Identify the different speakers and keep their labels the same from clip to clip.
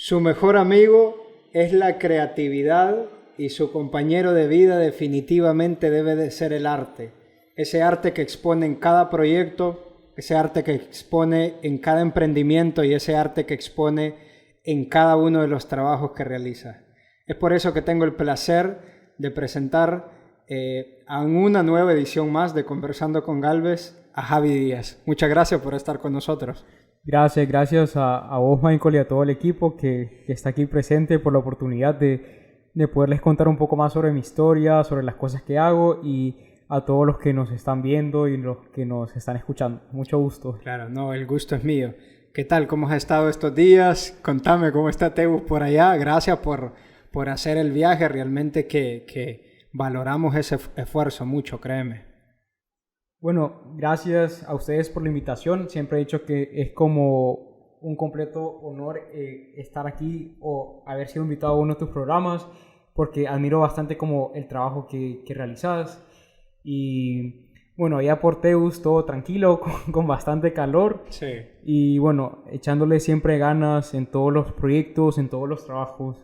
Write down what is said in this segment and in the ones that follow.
Speaker 1: Su mejor amigo es la creatividad y su compañero de vida definitivamente debe de ser el arte. Ese arte que expone en cada proyecto, ese arte que expone en cada emprendimiento y ese arte que expone en cada uno de los trabajos que realiza. Es por eso que tengo el placer de presentar a una nueva edición más de Conversando con Galvez a Javi Díaz. Muchas gracias por estar con nosotros.
Speaker 2: Gracias a vos, Michael, y a todo el equipo que está aquí presente por la oportunidad de poderles contar un poco más sobre mi historia, sobre las cosas que hago y a todos los que nos están viendo y los que nos están escuchando. Mucho gusto.
Speaker 1: Claro, no, el gusto es mío. ¿Qué tal? ¿Cómo has estado estos días? Contame cómo está Teus por allá. Gracias por hacer el viaje. Realmente que valoramos ese esfuerzo mucho, créeme.
Speaker 2: Bueno, gracias a ustedes por la invitación. Siempre he dicho que es como un completo honor estar aquí o haber sido invitado a uno de tus programas, porque admiro bastante como el trabajo que realizas. Y bueno, allá por Teus todo tranquilo, con bastante calor.
Speaker 1: Sí.
Speaker 2: Y bueno, echándole siempre ganas en todos los proyectos, en todos los trabajos.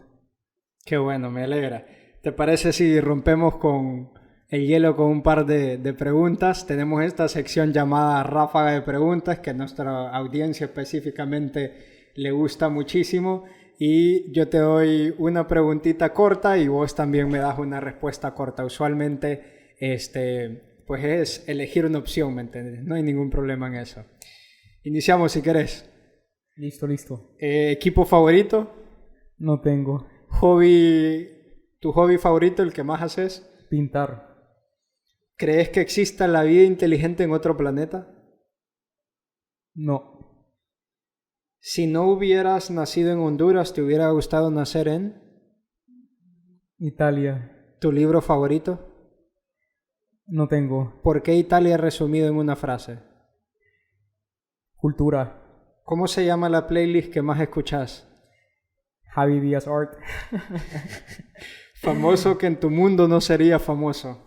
Speaker 1: Qué bueno, me alegra. ¿Te parece si rompemos con el hielo con un par de preguntas? Tenemos esta sección llamada Ráfaga de Preguntas, que a nuestra audiencia específicamente le gusta muchísimo. Y yo te doy una preguntita corta y vos también me das una respuesta corta. Usualmente, pues es elegir una opción, ¿me entiendes? No hay ningún problema en eso. Iniciamos si querés.
Speaker 2: Listo.
Speaker 1: ¿Equipo favorito?
Speaker 2: No tengo.
Speaker 1: ¿Tu hobby favorito, el que más haces?
Speaker 2: Pintar.
Speaker 1: ¿Crees que exista la vida inteligente en otro planeta?
Speaker 2: No.
Speaker 1: Si no hubieras nacido en Honduras, ¿te hubiera gustado nacer en?
Speaker 2: Italia.
Speaker 1: ¿Tu libro favorito?
Speaker 2: No tengo.
Speaker 1: ¿Por qué Italia resumido en una frase?
Speaker 2: Cultura.
Speaker 1: ¿Cómo se llama la playlist que más escuchás?
Speaker 2: Javi Díaz Art.
Speaker 1: Famoso que en tu mundo no sería famoso.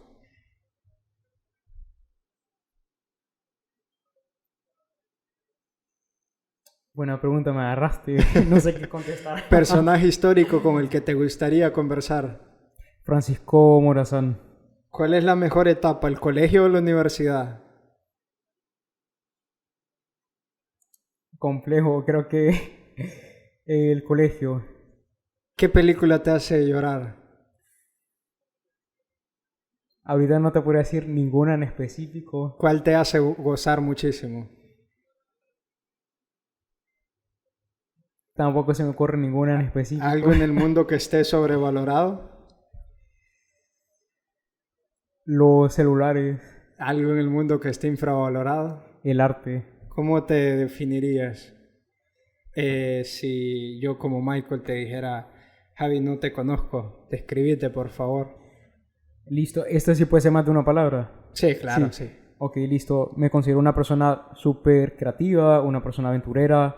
Speaker 2: Buena pregunta, me agarraste. No sé qué contestar.
Speaker 1: Personaje histórico con el que te gustaría conversar.
Speaker 2: Francisco Morazán.
Speaker 1: ¿Cuál es la mejor etapa, el colegio o la universidad?
Speaker 2: Complejo, creo que el colegio.
Speaker 1: ¿Qué película te hace llorar?
Speaker 2: Ahorita no te podría decir ninguna en específico.
Speaker 1: ¿Cuál te hace gozar muchísimo?
Speaker 2: Tampoco se me ocurre ninguna en específico.
Speaker 1: ¿Algo en el mundo que esté sobrevalorado?
Speaker 2: Los celulares.
Speaker 1: ¿Algo en el mundo que esté infravalorado?
Speaker 2: El arte.
Speaker 1: ¿Cómo te definirías? Si yo como Michael te dijera, Javi, no te conozco, describite por favor.
Speaker 2: Listo, esta sí puede ser más de una palabra.
Speaker 1: Sí, claro, sí.
Speaker 2: Ok, listo. Me considero una persona súper creativa, una persona aventurera,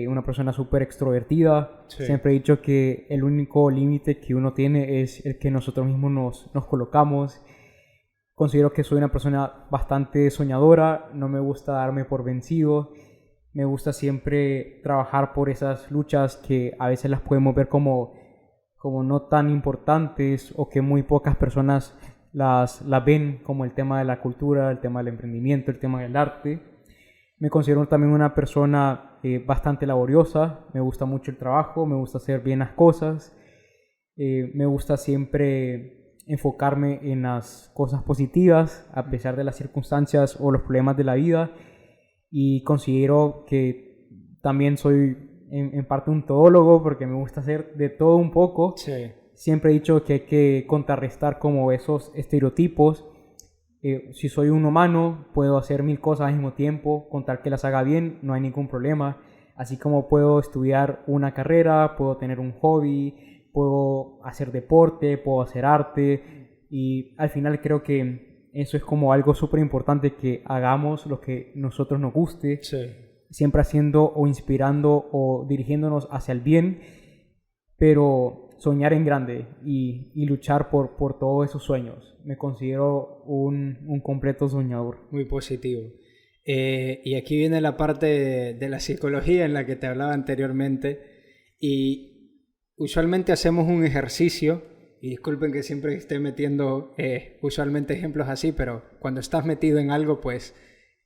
Speaker 2: una persona súper extrovertida.
Speaker 1: Sí.
Speaker 2: Siempre he dicho que el único límite que uno tiene es el que nosotros mismos nos colocamos. Considero que soy una persona bastante soñadora, no me gusta darme por vencido. Me gusta siempre trabajar por esas luchas que a veces las podemos ver como no tan importantes o que muy pocas personas las ven, como el tema de la cultura, el tema del emprendimiento, el tema del arte. Me considero también una persona bastante laboriosa, me gusta mucho el trabajo, me gusta hacer bien las cosas, me gusta siempre enfocarme en las cosas positivas a pesar de las circunstancias o los problemas de la vida, y considero que también soy en parte un todólogo porque me gusta hacer de todo un poco.
Speaker 1: Sí.
Speaker 2: Siempre he dicho que hay que contrarrestar como esos estereotipos. Si soy un humano, puedo hacer 1000 cosas al mismo tiempo, con tal que las haga bien, no hay ningún problema. Así como puedo estudiar una carrera, puedo tener un hobby, puedo hacer deporte, puedo hacer arte, y al final creo que eso es como algo súper importante, que hagamos lo que nosotros nos guste.
Speaker 1: Sí.
Speaker 2: Siempre haciendo o inspirando o dirigiéndonos hacia el bien, pero soñar en grande y luchar por todos esos sueños. Me considero un completo soñador.
Speaker 1: Muy positivo. Y aquí viene la parte de la psicología en la que te hablaba anteriormente. Y usualmente hacemos un ejercicio, y disculpen que siempre esté metiendo usualmente ejemplos así, pero cuando estás metido en algo, pues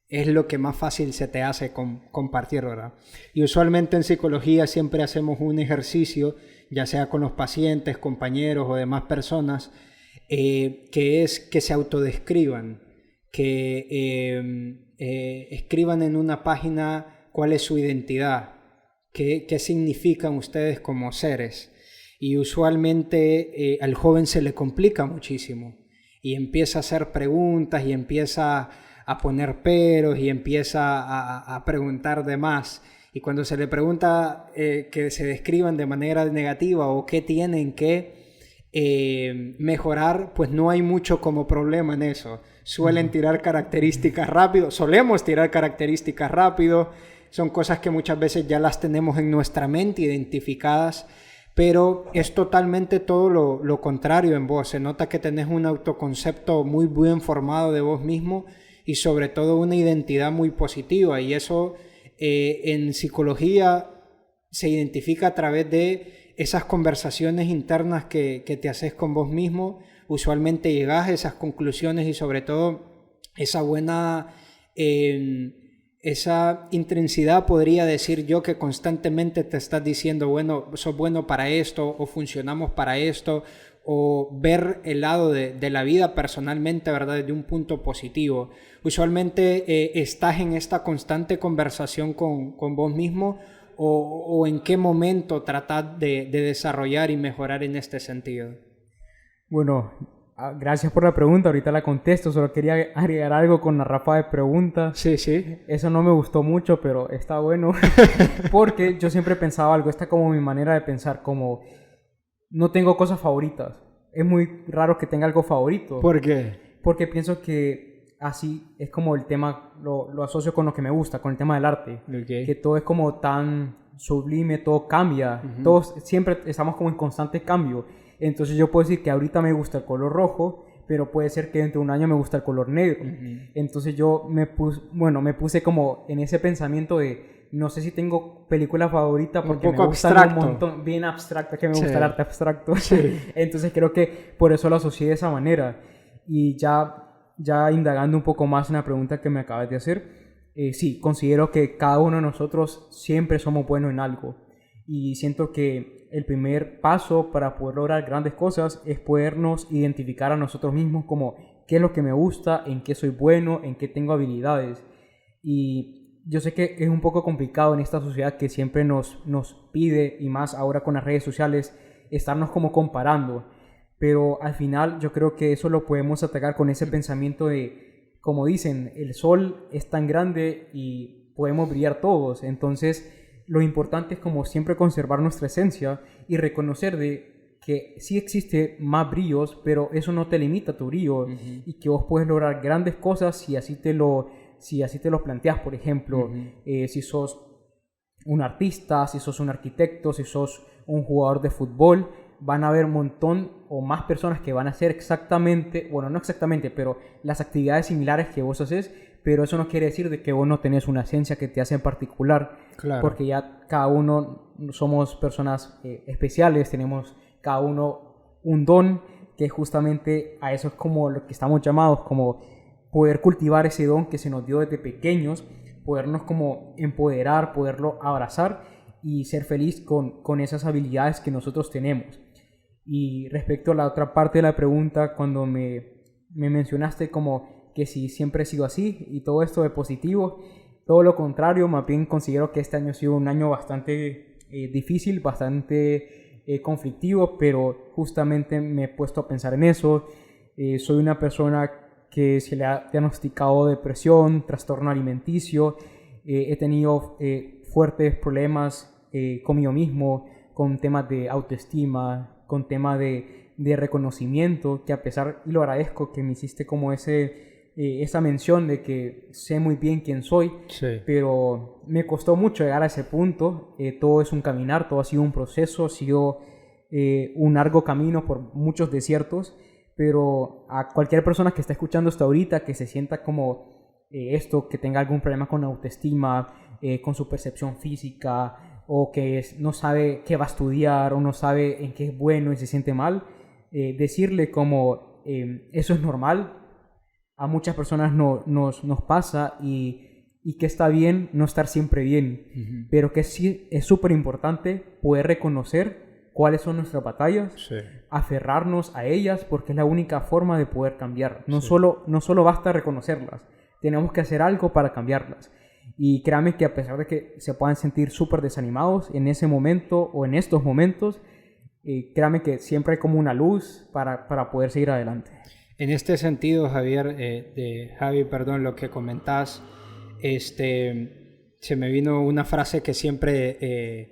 Speaker 1: es lo que más fácil se te hace compartir, ¿verdad? Y usualmente en psicología siempre hacemos un ejercicio, ya sea con los pacientes, compañeros o demás personas, que es que se autodescriban, que escriban en una página cuál es su identidad, qué significan ustedes como seres. Y usualmente al joven se le complica muchísimo y empieza a hacer preguntas y empieza a poner peros y empieza a preguntar de más. Y cuando se le pregunta que se describan de manera negativa o qué tienen que mejorar, pues no hay mucho como problema en eso. Suelen tirar características rápido, solemos tirar características rápido, son cosas que muchas veces ya las tenemos en nuestra mente identificadas, pero es totalmente todo lo contrario en vos. Se nota que tenés un autoconcepto muy bien formado de vos mismo y sobre todo una identidad muy positiva, y eso en psicología se identifica a través de esas conversaciones internas que te haces con vos mismo. Usualmente llegas a esas conclusiones y sobre todo esa buena, esa intensidad, podría decir yo, que constantemente te estás diciendo, bueno, sos bueno para esto o funcionamos para esto, o ver el lado de la vida personalmente, ¿verdad?, desde un punto positivo. Usualmente estás en esta constante conversación con vos mismo, o en qué momento tratás de desarrollar y mejorar en este sentido.
Speaker 2: Bueno, gracias por la pregunta, ahorita la contesto, solo quería agregar algo con la ráfaga de preguntas.
Speaker 1: Sí, sí.
Speaker 2: Eso no me gustó mucho, pero está bueno, porque yo siempre pensaba algo, esta como mi manera de pensar, como no tengo cosas favoritas. Es muy raro que tenga algo favorito.
Speaker 1: ¿Por qué?
Speaker 2: Porque pienso que así es como el tema, lo asocio con lo que me gusta, con el tema del arte.
Speaker 1: Okay.
Speaker 2: Que todo es como tan sublime, todo cambia. Todos siempre estamos como en constante cambio. Entonces yo puedo decir que ahorita me gusta el color rojo, pero puede ser que dentro de un año me gusta el color negro. Entonces yo me puse como en ese pensamiento de no sé si tengo película favorita porque
Speaker 1: un poco
Speaker 2: me gusta
Speaker 1: abstracto.
Speaker 2: un montón, bien abstracta, que me
Speaker 1: Sí.
Speaker 2: gusta el arte abstracto.
Speaker 1: Sí.
Speaker 2: Entonces creo que por eso lo asocié de esa manera. Y ya indagando un poco más en la pregunta que me acabas de hacer, sí, considero que cada uno de nosotros siempre somos buenos en algo. Y siento que el primer paso para poder lograr grandes cosas es podernos identificar a nosotros mismos como qué es lo que me gusta, en qué soy bueno, en qué tengo habilidades. Y yo sé que es un poco complicado en esta sociedad que siempre nos pide, y más ahora con las redes sociales, estarnos como comparando. Pero al final yo creo que eso lo podemos atacar con ese pensamiento de, como dicen, el sol es tan grande y podemos brillar todos. Entonces lo importante es como siempre conservar nuestra esencia y reconocer de que sí existe más brillos, pero eso no te limita tu brillo, y que vos puedes lograr grandes cosas si así te lo planteas. Por ejemplo, si sos un artista, si sos un arquitecto, si sos un jugador de fútbol, van a haber un montón o más personas que van a hacer exactamente, bueno, no exactamente, pero las actividades similares que vos haces, pero eso no quiere decir de que vos no tenés una esencia que te hace en particular,
Speaker 1: Claro.
Speaker 2: porque ya cada uno somos personas especiales, tenemos cada uno un don, que justamente a eso es como lo que estamos llamados, como poder cultivar ese don que se nos dio desde pequeños, podernos como empoderar, poderlo abrazar y ser feliz con esas habilidades que nosotros tenemos. Y respecto a la otra parte de la pregunta, cuando me mencionaste como que si siempre he sido así y todo esto de positivo, todo lo contrario, más bien considero que este año ha sido un año bastante difícil, bastante conflictivo, pero justamente me he puesto a pensar en eso. Soy una persona que se le ha diagnosticado depresión, trastorno alimenticio, he tenido fuertes problemas conmigo mismo, con temas de autoestima, con temas de reconocimiento, que a pesar, y lo agradezco que me hiciste como esa mención de que sé muy bien quién soy,
Speaker 1: Sí.
Speaker 2: pero me costó mucho llegar a ese punto. Todo es un caminar, todo ha sido un proceso, ha sido un largo camino por muchos desiertos, pero a cualquier persona que está escuchando esto ahorita, que se sienta como que tenga algún problema con autoestima, con su percepción física, o que no sabe qué va a estudiar o no sabe en qué es bueno y se siente mal, decirle como eso es normal, a muchas personas nos pasa y que está bien no estar siempre bien, pero que sí es súper importante poder reconocer cuáles son nuestras batallas, aferrarnos a ellas porque es la única forma de poder cambiar. No solo basta reconocerlas, tenemos que hacer algo para cambiarlas. Y créanme que a pesar de que se puedan sentir súper desanimados en ese momento o en estos momentos, créanme que siempre hay como una luz para poder seguir adelante.
Speaker 1: En este sentido, Javier, Javi, perdón, lo que comentás, se me vino una frase que siempre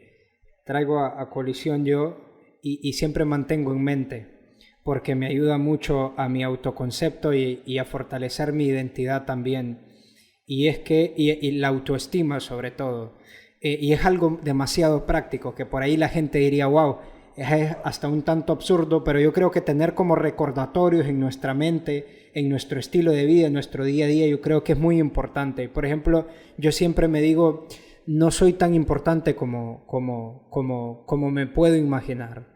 Speaker 1: traigo a colisión yo y siempre mantengo en mente, porque me ayuda mucho a mi autoconcepto y a fortalecer mi identidad también. Y es que, y la autoestima sobre todo, y es algo demasiado práctico, que por ahí la gente diría, wow, es hasta un tanto absurdo, pero yo creo que tener como recordatorios en nuestra mente, en nuestro estilo de vida, en nuestro día a día, yo creo que es muy importante. Por ejemplo, yo siempre me digo, no soy tan importante como me puedo imaginar.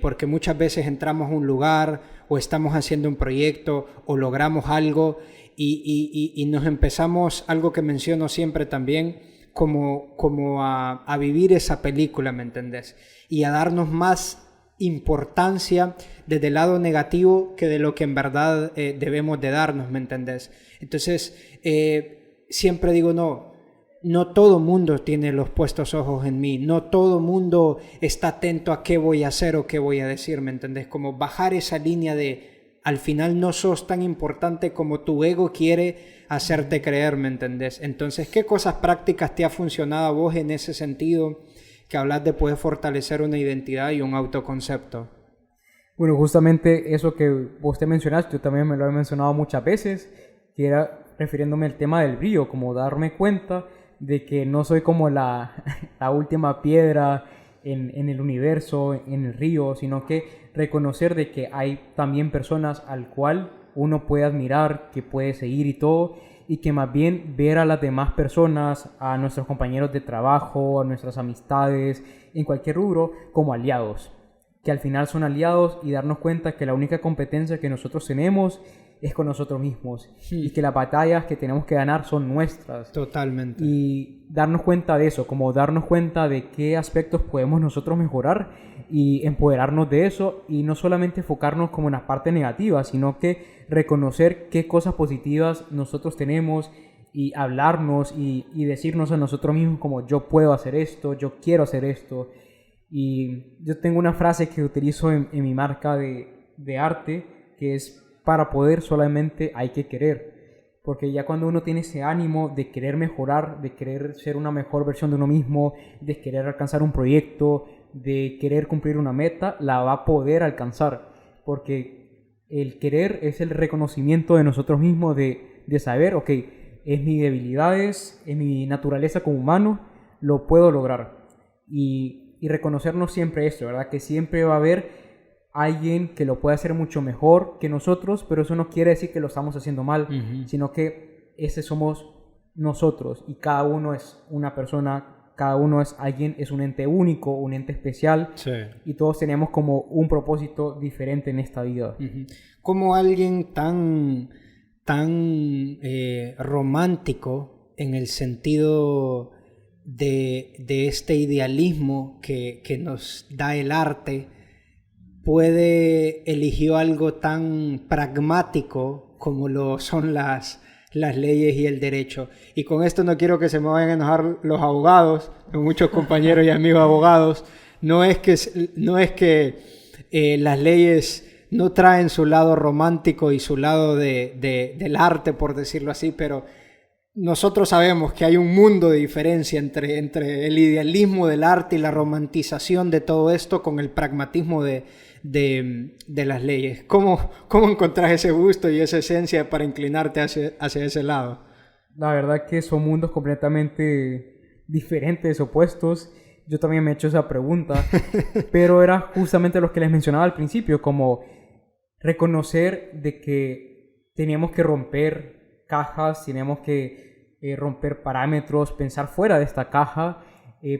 Speaker 1: Porque muchas veces entramos a un lugar o estamos haciendo un proyecto o logramos algo y nos empezamos, algo que menciono siempre también, como a vivir esa película, ¿me entendés? Y a darnos más importancia desde el lado negativo que de lo que en verdad debemos de darnos, ¿me entendés? Entonces, siempre digo, no todo mundo tiene los puestos ojos en mí, no todo mundo está atento a qué voy a hacer o qué voy a decir, ¿me entendés? Como bajar esa línea de al final no sos tan importante como tu ego quiere hacerte creer, ¿me entendés? Entonces, ¿qué cosas prácticas te ha funcionado a vos en ese sentido que hablas de poder fortalecer una identidad y un autoconcepto?
Speaker 2: Bueno, justamente eso que vos te mencionaste, yo también me lo he mencionado muchas veces, que era refiriéndome al tema del brillo, como darme cuenta de que no soy como la última piedra en el universo, en el río, sino que reconocer de que hay también personas al cual uno puede admirar, que puede seguir y todo, y que más bien ver a las demás personas, a nuestros compañeros de trabajo, a nuestras amistades, en cualquier rubro, como aliados, que al final son aliados y darnos cuenta que la única competencia que nosotros tenemos es con nosotros mismos y que las batallas que tenemos que ganar son nuestras.
Speaker 1: Totalmente.
Speaker 2: Y darnos cuenta de eso, como darnos cuenta de qué aspectos podemos nosotros mejorar y empoderarnos de eso y no solamente enfocarnos como en la parte negativa, sino que reconocer qué cosas positivas nosotros tenemos y hablarnos y decirnos a nosotros mismos como yo puedo hacer esto, yo quiero hacer esto. Y yo tengo una frase que utilizo en mi marca de arte que es: para poder solamente hay que querer, porque ya cuando uno tiene ese ánimo de querer mejorar, de querer ser una mejor versión de uno mismo, de querer alcanzar un proyecto, de querer cumplir una meta, la va a poder alcanzar, porque el querer es el reconocimiento de nosotros mismos de saber, ok, es mi debilidades, es mi naturaleza como humano, lo puedo lograr, y reconocernos siempre esto, ¿verdad? Que siempre va a haber alguien que lo puede hacer mucho mejor que nosotros, pero eso no quiere decir que lo estamos haciendo mal, sino que ese somos nosotros y cada uno es una persona, cada uno es alguien, es un ente único, un ente especial, y todos tenemos como un propósito diferente en esta vida.
Speaker 1: Como alguien tan romántico en el sentido de este idealismo que nos da el arte, eligió algo tan pragmático como lo son las leyes y el derecho. Y con esto no quiero que se me vayan a enojar los abogados, muchos compañeros y amigos abogados. No es que las leyes no traen su lado romántico y su lado del arte, por decirlo así, pero nosotros sabemos que hay un mundo de diferencia entre el idealismo del arte y la romantización de todo esto con el pragmatismo de las leyes. ¿Cómo encontrás ese gusto y esa esencia para inclinarte hacia ese lado?
Speaker 2: La verdad que son mundos completamente diferentes, opuestos. Yo también me he hecho esa pregunta, pero era justamente lo que les mencionaba al principio, como reconocer de que teníamos que romper cajas, tenemos que romper parámetros, pensar fuera de esta caja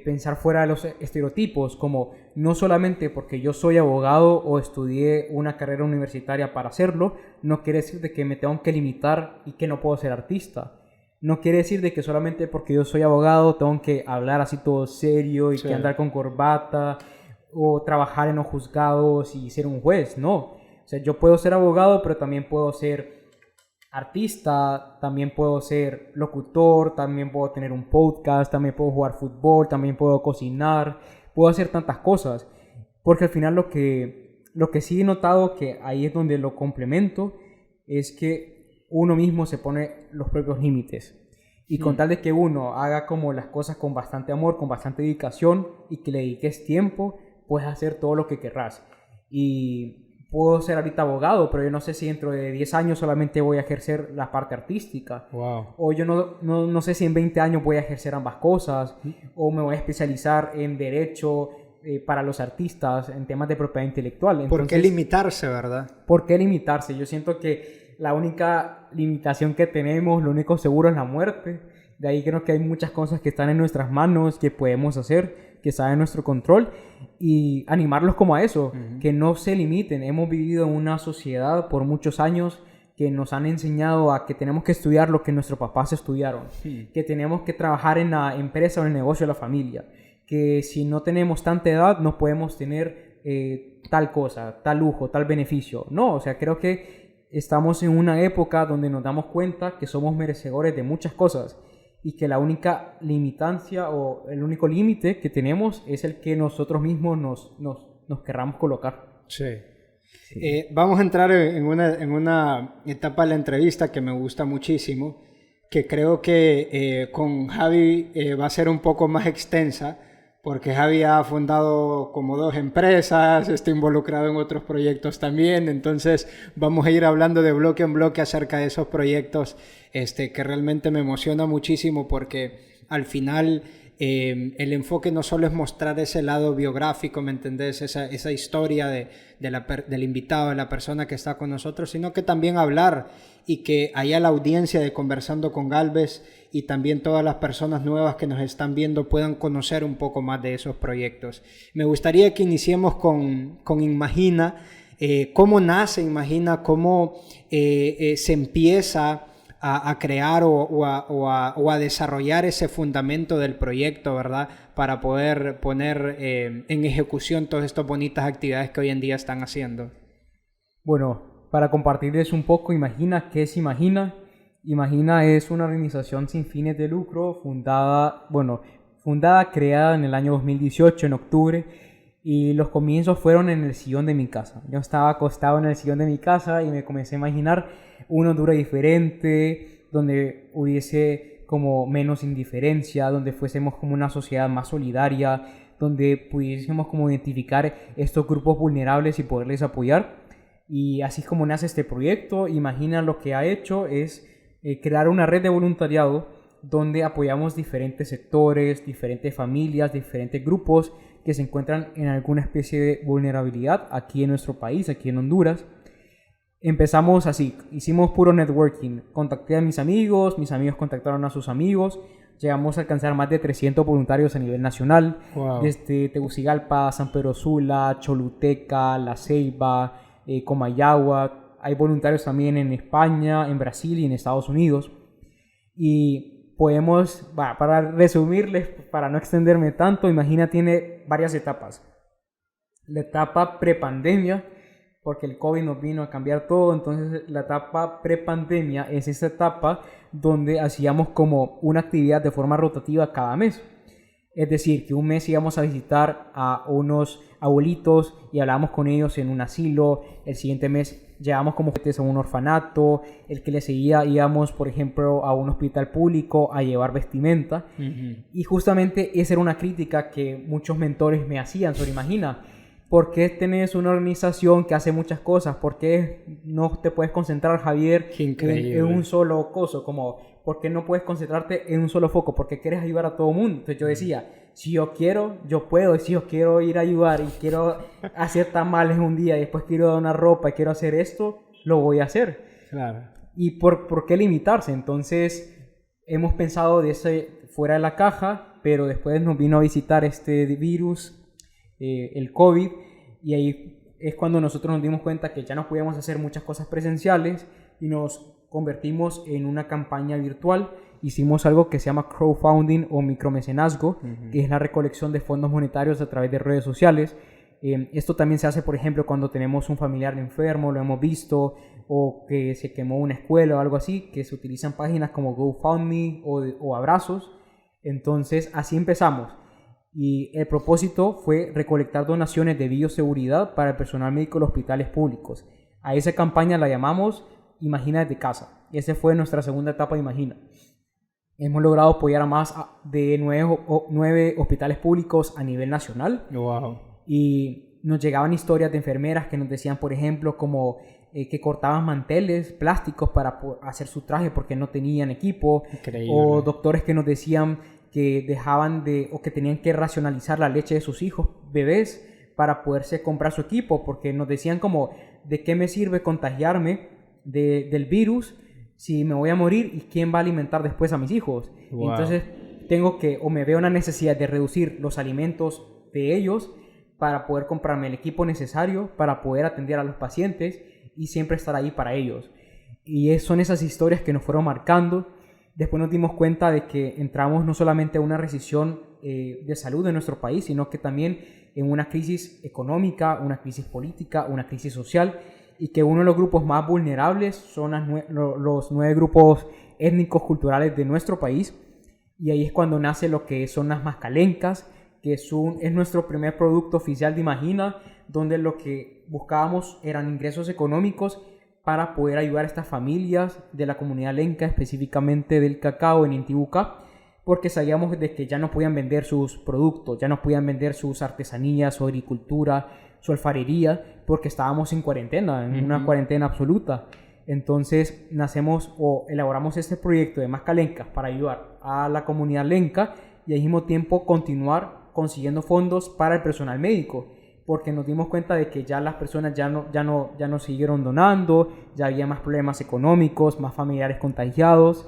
Speaker 2: pensar fuera de los estereotipos, como no solamente porque yo soy abogado o estudié una carrera universitaria para hacerlo, no quiere decir de que me tengo que limitar y que no puedo ser artista. No quiere decir de que solamente porque yo soy abogado tengo que hablar así todo serio y que andar con corbata o trabajar en los juzgados y ser un juez. No. O sea, yo puedo ser abogado, pero también puedo ser artista, también puedo ser locutor, también puedo tener un podcast, también puedo jugar fútbol, también puedo cocinar, puedo hacer tantas cosas. Porque al final lo que sí he notado, que ahí es donde lo complemento, es que uno mismo se pone los propios límites. Y con tal de que uno haga como las cosas con bastante amor, con bastante dedicación y que le dediques tiempo, puedes hacer todo lo que querrás. Y puedo ser ahorita abogado, pero yo no sé si dentro de 10 años solamente voy a ejercer la parte artística.
Speaker 1: Wow.
Speaker 2: O yo no sé si en 20 años voy a ejercer ambas cosas. O me voy a especializar en derecho para los artistas, en temas de propiedad intelectual. Entonces,
Speaker 1: ¿por qué limitarse, verdad?
Speaker 2: ¿Por qué limitarse? Yo siento que la única limitación que tenemos, lo único seguro es la muerte. De ahí creo que hay muchas cosas que están en nuestras manos, que podemos hacer, que están en nuestro control, y animarlos como a eso, que no se limiten. Hemos vivido en una sociedad por muchos años que nos han enseñado a que tenemos que estudiar lo que nuestros papás estudiaron, que tenemos que trabajar en la empresa o en el negocio de la familia, que si no tenemos tanta edad no podemos tener tal cosa, tal lujo, tal beneficio. No, o sea, creo que estamos en una época donde nos damos cuenta que somos merecedores de muchas cosas y que la única limitancia o el único límite que tenemos es el que nosotros mismos nos querramos colocar.
Speaker 1: Sí. Vamos a entrar en una etapa de la entrevista que me gusta muchísimo, que creo que con Javi va a ser un poco más extensa, porque Javi ha fundado como 2 empresas, está involucrado en otros proyectos también, entonces vamos a ir hablando de bloque en bloque acerca de esos proyectos que realmente me emociona muchísimo, porque al final el enfoque no solo es mostrar ese lado biográfico, ¿me entendés? Esa historia del invitado, de la persona que está con nosotros, sino que también hablar y que haya la audiencia de Conversando con Galvez y también todas las personas nuevas que nos están viendo puedan conocer un poco más de esos proyectos. Me gustaría que iniciemos con Imagina. ¿Cómo nace Imagina? ¿Cómo se empieza a crear o a desarrollar ese fundamento del proyecto, ¿verdad? Para poder poner en ejecución todas estas bonitas actividades que hoy en día están haciendo.
Speaker 2: Bueno, para compartirles un poco, Imagina, ¿qué es Imagina? Imagina es una organización sin fines de lucro fundada, creada en el año 2018, en octubre, y los comienzos fueron en el sillón de mi casa. Yo estaba acostado en el sillón de mi casa y me comencé a imaginar una Honduras diferente, donde hubiese como menos indiferencia, donde fuésemos como una sociedad más solidaria, donde pudiésemos como identificar estos grupos vulnerables y poderles apoyar. Y así es como nace este proyecto. Imagina, lo que ha hecho es crear una red de voluntariado donde apoyamos diferentes sectores, diferentes familias, diferentes grupos que se encuentran en alguna especie de vulnerabilidad aquí en nuestro país, aquí en Honduras. Empezamos así, hicimos puro networking, contacté a mis amigos contactaron a sus amigos, llegamos a alcanzar más de 300 voluntarios a nivel nacional,
Speaker 1: wow.
Speaker 2: Desde Tegucigalpa, San Pedro Sula, Choluteca, La Ceiba, Comayagua. Hay voluntarios también en España, en Brasil y en Estados Unidos. Y podemos, para resumirles, para no extenderme tanto, Imagina tiene varias etapas. La etapa prepandemia, porque el COVID nos vino a cambiar todo, entonces la etapa prepandemia es esa etapa donde hacíamos como una actividad de forma rotativa cada mes. Es decir, que un mes íbamos a visitar a unos abuelitos y hablábamos con ellos en un asilo, el siguiente mes llevábamos como juguetes a un orfanato, el que le seguía íbamos, por ejemplo, a un hospital público a llevar vestimenta. Y justamente esa era una crítica que muchos mentores me hacían sobre Imagina. ¿Por qué tenés una organización que hace muchas cosas? ¿Por qué no te puedes concentrar, Javier, en un solo coso? Como, ¿por qué no puedes concentrarte en un solo foco? ¿Por qué quieres ayudar a todo el mundo? Entonces yo decía, si yo quiero, yo puedo. Si yo quiero ir a ayudar y quiero hacer tamales un día y después quiero donar ropa y quiero hacer esto, lo voy a hacer.
Speaker 1: Claro.
Speaker 2: ¿Y por qué limitarse? Entonces hemos pensado de ese fuera de la caja pero después nos vino a visitar este virus, el COVID, y ahí es cuando nosotros nos dimos cuenta que ya no podíamos hacer muchas cosas presenciales y nos convertimos en una campaña virtual. Hicimos algo que se llama crowdfunding o micromecenazgo, que es la recolección de fondos monetarios a través de redes sociales. Esto también se hace, por ejemplo, cuando tenemos un familiar enfermo, lo hemos visto, o que se quemó una escuela o algo así, que se utilizan páginas como GoFundMe o Abrazos. Entonces, así empezamos. Y el propósito fue recolectar donaciones de bioseguridad para el personal médico de los hospitales públicos. A esa campaña la llamamos Imagina desde casa. Esa fue nuestra segunda etapa de Imagina. Hemos logrado apoyar a más de 9 hospitales públicos a nivel nacional.
Speaker 1: Wow.
Speaker 2: Y nos llegaban historias de enfermeras que nos decían, por ejemplo, como que cortaban manteles plásticos para hacer su traje porque no tenían equipo.
Speaker 1: Increíble.
Speaker 2: O doctores que nos decían que o que tenían que racionalizar la leche de sus hijos, bebés, para poderse comprar su equipo, porque nos decían como, ¿de qué me sirve contagiarme del virus si me voy a morir y quién va a alimentar después a mis hijos?
Speaker 1: Wow.
Speaker 2: Entonces me veo una necesidad de reducir los alimentos de ellos para poder comprarme el equipo necesario para poder atender a los pacientes y siempre estar ahí para ellos. Y son esas historias que nos fueron marcando. Después nos dimos cuenta de que entramos no solamente a una recesión de salud en nuestro país, sino que también en una crisis económica, una crisis política, una crisis social, y que uno de los grupos más vulnerables son los 9 grupos étnicos culturales de nuestro país. Y ahí es cuando nace lo que son las mascalencas, que es nuestro primer producto oficial de Imagina, donde lo que buscábamos eran ingresos económicos para poder ayudar a estas familias de la comunidad lenca, específicamente del cacao en Intibucá, porque sabíamos de que ya no podían vender sus productos, ya no podían vender sus artesanías, su agricultura, su alfarería, porque estábamos en cuarentena, en una cuarentena absoluta. Entonces elaboramos este proyecto de mascalencas para ayudar a la comunidad lenca y al mismo tiempo continuar consiguiendo fondos para el personal médico, porque nos dimos cuenta de que ya las personas ya no siguieron donando, ya había más problemas económicos, más familiares contagiados.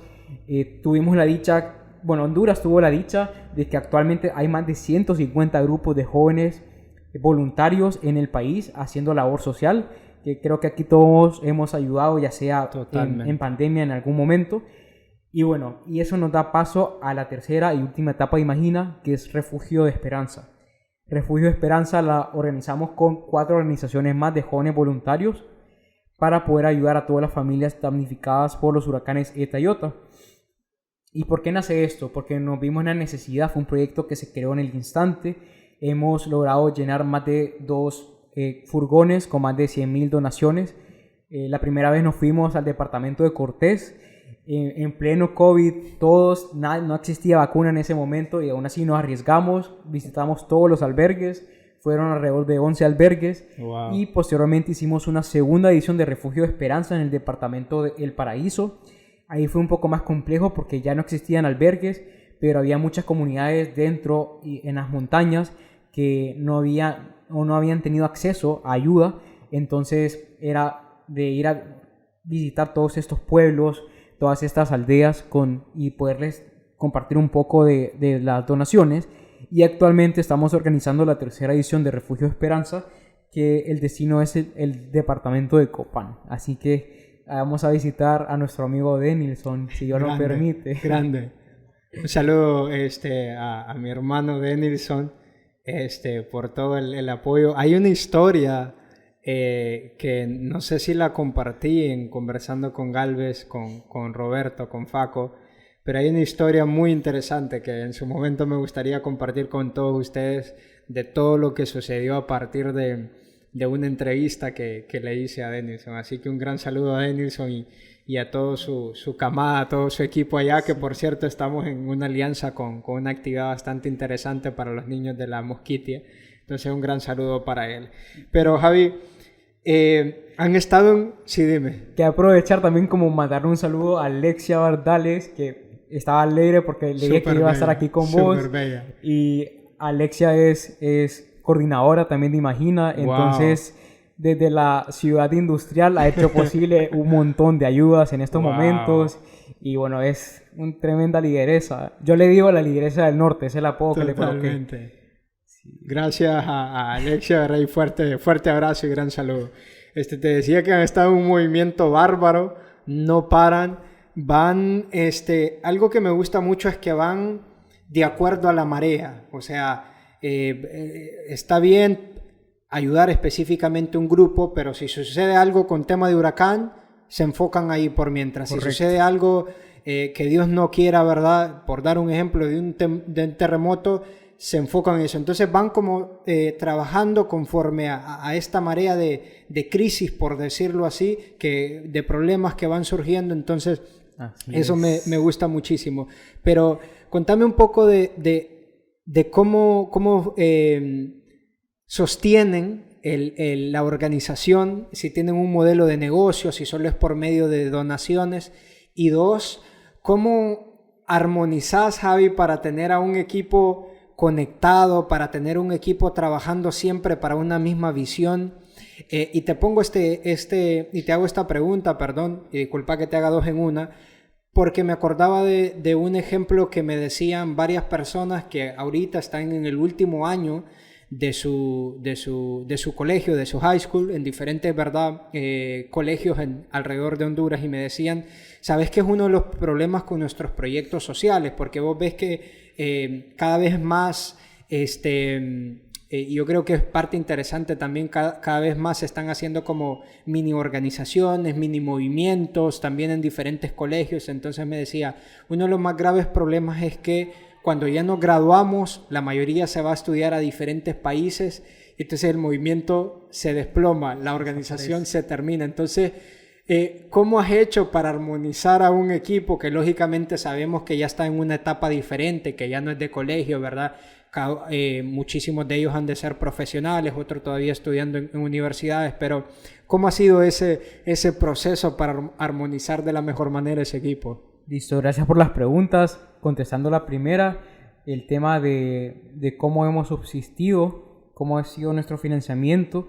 Speaker 2: Tuvimos la dicha, Honduras tuvo la dicha de que actualmente hay más de 150 grupos de jóvenes voluntarios en el país haciendo labor social, que creo que aquí todos hemos ayudado, ya sea en pandemia en algún momento. Y eso nos da paso a la tercera y última etapa de Imagina, que es Refugio de Esperanza. Refugio de Esperanza la organizamos con 4 organizaciones más de jóvenes voluntarios para poder ayudar a todas las familias damnificadas por los huracanes Eta y Iota. ¿Y por qué nace esto? Porque nos vimos en la necesidad, fue un proyecto que se creó en el instante. Hemos logrado llenar más de 2 furgones con más de 100,000 donaciones. La primera vez nos fuimos al departamento de Cortés, en pleno COVID, no existía vacuna en ese momento y aún así nos arriesgamos, visitamos todos los albergues, fueron alrededor de 11 albergues. Wow. Y posteriormente hicimos una segunda edición de Refugio de Esperanza en el departamento de El Paraíso. Ahí fue un poco más complejo porque ya no existían albergues, pero había muchas comunidades dentro y en las montañas que no habían tenido acceso a ayuda. Entonces era de ir a visitar todos estos pueblos, todas estas aldeas y poderles compartir un poco de las donaciones. Y actualmente estamos organizando la tercera edición de Refugio de Esperanza, que el destino es el departamento de Copán. Así que vamos a visitar a nuestro amigo Denilson, si Dios lo permite.
Speaker 1: Grande. Un saludo a mi hermano Denilson por todo el apoyo. Hay una historia que no sé si la compartí conversando con Galvez, con Roberto, con Faco, pero hay una historia muy interesante que en su momento me gustaría compartir con todos ustedes de todo lo que sucedió a partir de una entrevista que le hice a Denilson. Así que un gran saludo a Denilson y a todo su camada, a todo su equipo allá, que por cierto estamos en una alianza con una actividad bastante interesante para los niños de la Mosquitia. Entonces un gran saludo para él. Pero Javi, han estado sí, dime.
Speaker 2: Que aprovechar también como mandarle un saludo a Alexia Bardales, que estaba alegre porque leía que iba a estar aquí con vos.
Speaker 1: Bella.
Speaker 2: Y Alexia es coordinadora también de Imagina. Wow. Entonces, desde la ciudad industrial ha hecho posible un montón de ayudas en estos momentos. Y bueno, es una tremenda lideresa. Yo le digo la lideresa del norte, ese es el apodo que le coloqué.
Speaker 1: Totalmente. Sí. Gracias a Alexia, Rey, fuerte abrazo y gran saludo. Te decía que han estado en un movimiento bárbaro, no paran, van, algo que me gusta mucho es que van de acuerdo a la marea, o sea, está bien ayudar específicamente a un grupo, pero si sucede algo con tema de huracán, se enfocan ahí por mientras. Correcto. Si sucede algo que Dios no quiera, ¿verdad? Por dar un ejemplo de un terremoto, se enfocan en eso. Entonces van como trabajando conforme a esta marea de crisis, por decirlo así, de problemas que van surgiendo. Entonces eso me gusta muchísimo. Pero contame un poco de cómo sostienen la organización, si tienen un modelo de negocio, si solo es por medio de donaciones. Y dos, ¿cómo armonizás, Javi, para tener a un equipo conectado, para tener un equipo trabajando siempre para una misma visión? Y te pongo y te hago esta pregunta, perdón, y disculpa que te haga dos en una, porque me acordaba de un ejemplo que me decían varias personas que ahorita están en el último año de su colegio, de su high school, en diferentes, ¿verdad? Colegios alrededor de Honduras, y me decían, ¿sabes qué es uno de los problemas con nuestros proyectos sociales? Porque vos ves que cada vez más, yo creo que es parte interesante también, cada vez más se están haciendo como mini organizaciones, mini movimientos, también en diferentes colegios. Entonces me decía, uno de los más graves problemas es que cuando ya nos graduamos, la mayoría se va a estudiar a diferentes países, entonces el movimiento se desploma, la organización se termina. Entonces, ¿cómo has hecho para armonizar a un equipo que lógicamente sabemos que ya está en una etapa diferente, que ya no es de colegio, ¿verdad? Muchísimos de ellos han de ser profesionales, otros todavía estudiando en universidades, pero ¿cómo ha sido ese proceso para armonizar de la mejor manera ese equipo?
Speaker 2: Listo, gracias por las preguntas. Contestando la primera, el tema de cómo hemos subsistido, cómo ha sido nuestro financiamiento.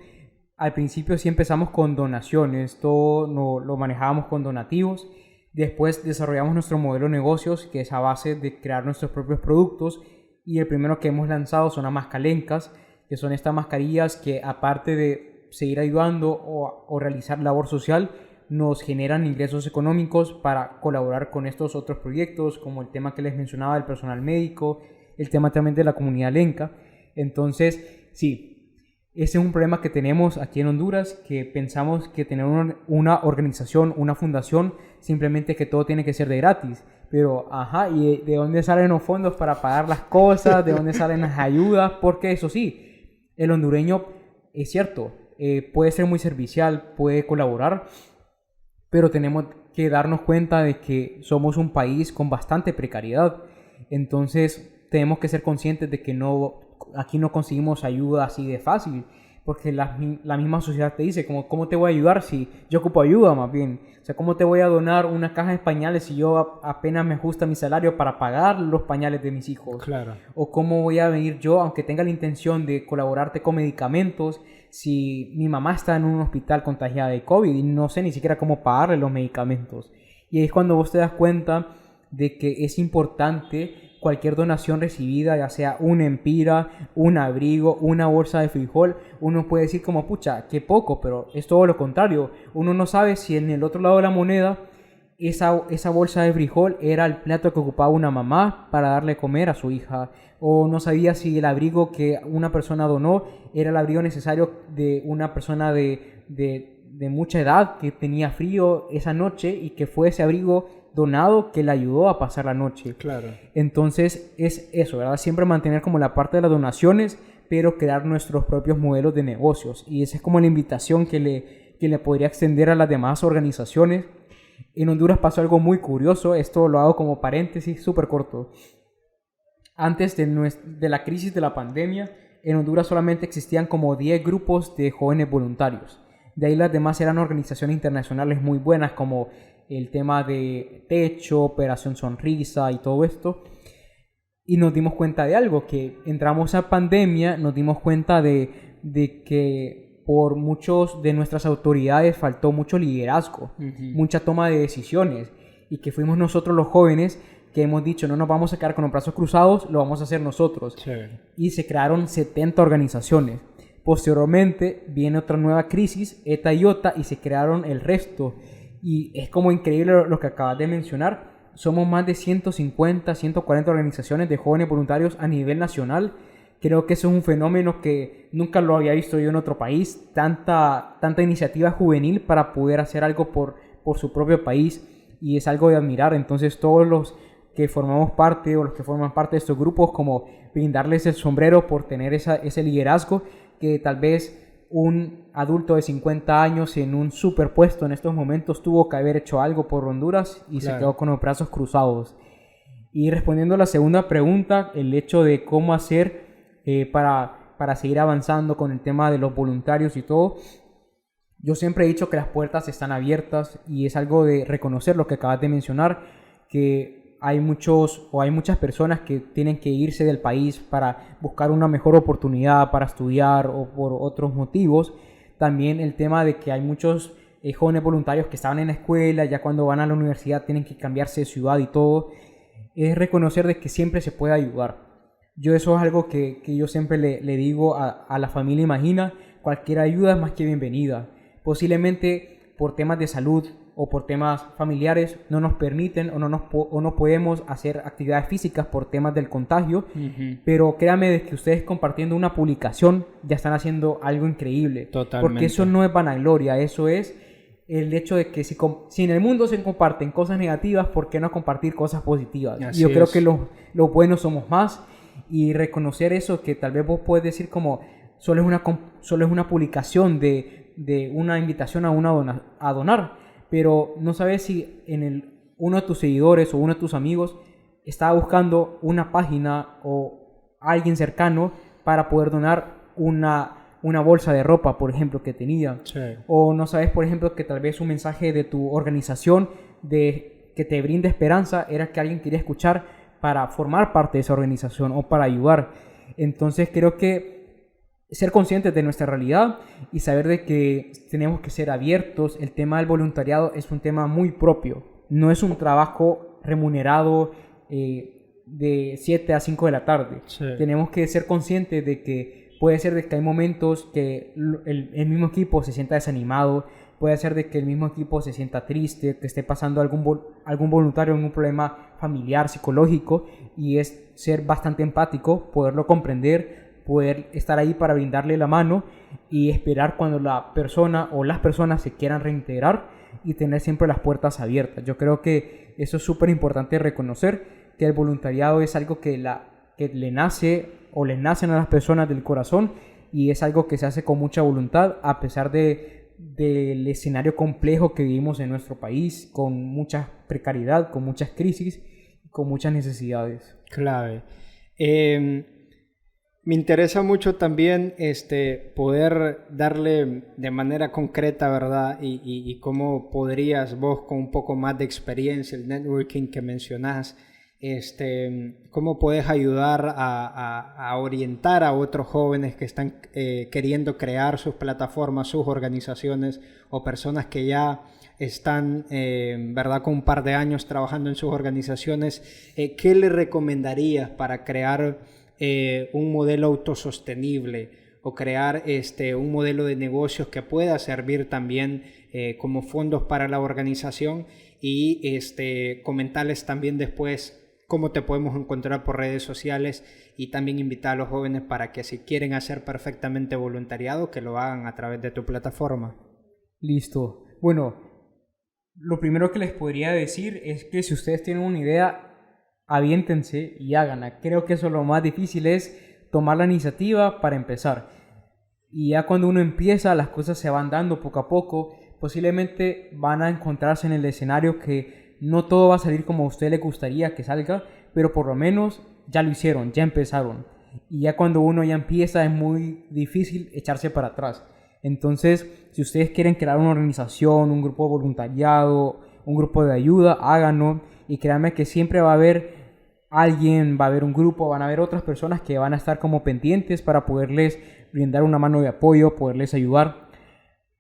Speaker 2: Al principio sí empezamos con donaciones, todo lo manejábamos con donativos. Después desarrollamos nuestro modelo de negocios, que es a base de crear nuestros propios productos. Y el primero que hemos lanzado son las mascalencas, que son estas mascarillas que, aparte de seguir ayudando o realizar labor social, nos generan ingresos económicos para colaborar con estos otros proyectos, como el tema que les mencionaba del personal médico, el tema también de la comunidad lenca. Entonces, sí, ese es un problema que tenemos aquí en Honduras, que pensamos que tener una organización, una fundación, simplemente que todo tiene que ser de gratis. Pero, ¿y de dónde salen los fondos para pagar las cosas? ¿De dónde salen las ayudas? Porque eso sí, el hondureño, es cierto, puede ser muy servicial, puede colaborar, pero tenemos que darnos cuenta de que somos un país con bastante precariedad. Entonces tenemos que ser conscientes de que aquí no conseguimos ayuda así de fácil, porque la misma sociedad te dice, ¿cómo te voy a ayudar si yo ocupo ayuda más bien? O sea, ¿cómo te voy a donar una caja de pañales si yo apenas me ajusta mi salario para pagar los pañales de mis hijos?
Speaker 1: Claro.
Speaker 2: ¿O cómo voy a venir yo, aunque tenga la intención de colaborarte con medicamentos, si mi mamá está en un hospital contagiada de COVID y no sé ni siquiera cómo pagarle los medicamentos? Y ahí es cuando vos te das cuenta de que es importante cualquier donación recibida, ya sea un empira, un abrigo, una bolsa de frijol. Uno puede decir como, pucha, qué poco, pero es todo lo contrario. Uno no sabe si en el otro lado de la moneda esa bolsa de frijol era el plato que ocupaba una mamá para darle a comer a su hija, o no sabía si el abrigo que una persona donó era el abrigo necesario de una persona de mucha edad que tenía frío esa noche y que fue ese abrigo donado que le ayudó a pasar la noche.
Speaker 1: Claro.
Speaker 2: Entonces es eso, ¿verdad? Siempre mantener como la parte de las donaciones, pero crear nuestros propios modelos de negocios. Y esa es como la invitación que le podría extender a las demás organizaciones. En Honduras pasó algo muy curioso, esto lo hago como paréntesis súper corto. Antes de la crisis de la pandemia, en Honduras solamente existían como 10 grupos de jóvenes voluntarios. De ahí las demás eran organizaciones internacionales muy buenas, como el tema de Techo, Operación Sonrisa y todo esto. Y nos dimos cuenta de algo, que entramos a pandemia, nos dimos cuenta de que por muchos de nuestras autoridades faltó mucho liderazgo, mucha toma de decisiones. y que fuimos nosotros los jóvenes que hemos dicho no nos vamos a quedar con los brazos cruzados, lo vamos a hacer nosotros.
Speaker 1: Sí.
Speaker 2: Y se crearon 70 organizaciones. Posteriormente viene otra nueva crisis, ETA y OTA, y se crearon el resto. Y es como increíble lo que acabas de mencionar. Somos más de 150, 140 organizaciones de jóvenes voluntarios a nivel nacional. Creo que eso es un fenómeno que nunca lo había visto yo en otro país. Tanta iniciativa juvenil para poder hacer algo por su propio país. Y es algo de admirar. Entonces todos los que formamos parte o los que forman parte de estos grupos, como brindarles el sombrero por tener ese liderazgo que tal vez un adulto de 50 años en un superpuesto en estos momentos tuvo que haber hecho algo por Honduras y se quedó con los brazos cruzados. Y respondiendo a la segunda pregunta, el hecho de cómo hacer para seguir avanzando con el tema de los voluntarios y todo, yo siempre he dicho que las puertas están abiertas y es algo de reconocer lo que acabas de mencionar, que hay muchas personas que tienen que irse del país para buscar una mejor oportunidad para estudiar o por otros motivos. También el tema de que hay muchos jóvenes voluntarios que estaban en la escuela, ya cuando van a la universidad tienen que cambiarse de ciudad y todo. Es reconocer de que siempre se puede ayudar. Eso es algo que yo siempre le digo a la familia Imagina, cualquier ayuda es más que bienvenida. Posiblemente por temas de salud o por temas familiares no nos permiten o no podemos hacer actividades físicas por temas del contagio, pero créanme de que ustedes compartiendo una publicación ya están haciendo algo increíble.
Speaker 1: Totalmente.
Speaker 2: Porque eso no es vanagloria, eso es el hecho de que si en el mundo se comparten cosas negativas, ¿por qué no compartir cosas positivas?
Speaker 1: Así
Speaker 2: y yo creo
Speaker 1: es.
Speaker 2: que los buenos somos más, y reconocer eso, que tal vez vos puedes decir como solo es una publicación de una invitación a donar, pero no sabes si uno de tus seguidores o uno de tus amigos estaba buscando una página o alguien cercano para poder donar una bolsa de ropa, por ejemplo, que tenía.
Speaker 1: Sí.
Speaker 2: O no sabes, por ejemplo, que tal vez un mensaje de tu organización que te brinde esperanza era que alguien quería escuchar para formar parte de esa organización o para ayudar. Entonces creo que ser conscientes de nuestra realidad y saber de que tenemos que ser abiertos. El tema del voluntariado es un tema muy propio. No es un trabajo remunerado de 7 a 5 de la tarde.
Speaker 1: Sí.
Speaker 2: Tenemos que ser conscientes de que puede ser de que hay momentos que el mismo equipo se sienta desanimado, puede ser de que el mismo equipo se sienta triste, que esté pasando algún voluntario en un problema familiar, psicológico, y es ser bastante empático, poderlo comprender, poder estar ahí para brindarle la mano y esperar cuando la persona o las personas se quieran reintegrar y tener siempre las puertas abiertas. Yo creo que eso es súper importante reconocer, que el voluntariado es algo que le nace o les nacen a las personas del corazón y es algo que se hace con mucha voluntad a pesar del escenario complejo que vivimos en nuestro país, con mucha precariedad, con muchas crisis, con muchas necesidades.
Speaker 1: Clave. Me interesa mucho también poder darle de manera concreta, ¿verdad? Y cómo podrías vos, con un poco más de experiencia, el networking que mencionás, cómo puedes ayudar a orientar a otros jóvenes que están queriendo crear sus plataformas, sus organizaciones, o personas que ya están, ¿verdad?, con un par de años trabajando en sus organizaciones. ¿Qué le recomendarías para crear un modelo autosostenible o crear un modelo de negocios que pueda servir también como fondos para la organización? Y comentarles también después cómo te podemos encontrar por redes sociales, y también invitar a los jóvenes para que, si quieren hacer perfectamente voluntariado, que lo hagan a través de tu plataforma.
Speaker 2: Listo. Bueno, lo primero que les podría decir es que si ustedes tienen una idea, aviéntense y háganla. Creo que eso lo más difícil es tomar la iniciativa para empezar. Y ya cuando uno empieza, las cosas se van dando poco a poco. Posiblemente van a encontrarse en el escenario que no todo va a salir como a usted le gustaría que salga, pero por lo menos ya lo hicieron, ya empezaron. Y ya cuando uno ya empieza es muy difícil echarse para atrás. Entonces, si ustedes quieren crear una organización, un grupo de voluntariado, un grupo de ayuda, háganlo. Y créanme que siempre va a haber alguien, va a haber un grupo, van a haber otras personas que van a estar como pendientes para poderles brindar una mano de apoyo, poderles ayudar.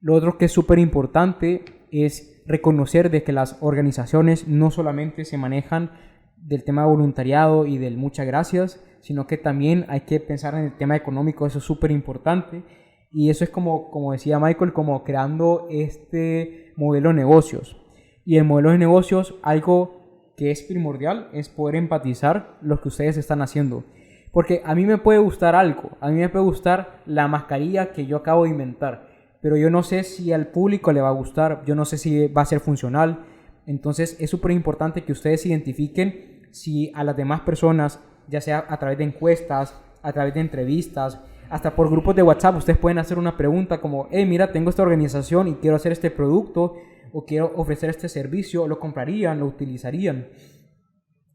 Speaker 2: Lo otro que es súper importante es reconocer de que las organizaciones no solamente se manejan del tema de voluntariado y del muchas gracias, sino que también hay que pensar en el tema económico, eso es súper importante. Y eso es como decía Michael, como creando este modelo de negocios. Y el modelo de negocios, algo que es primordial, es poder empatizar lo que ustedes están haciendo. Porque a mí me puede gustar algo, a mí me puede gustar la mascarilla que yo acabo de inventar, pero yo no sé si al público le va a gustar, yo no sé si va a ser funcional. Entonces es súper importante que ustedes identifiquen si a las demás personas, ya sea a través de encuestas, a través de entrevistas, hasta por grupos de WhatsApp, ustedes pueden hacer una pregunta como, hey, mira, tengo esta organización y quiero hacer este producto o quiero ofrecer este servicio, ¿lo comprarían, lo utilizarían?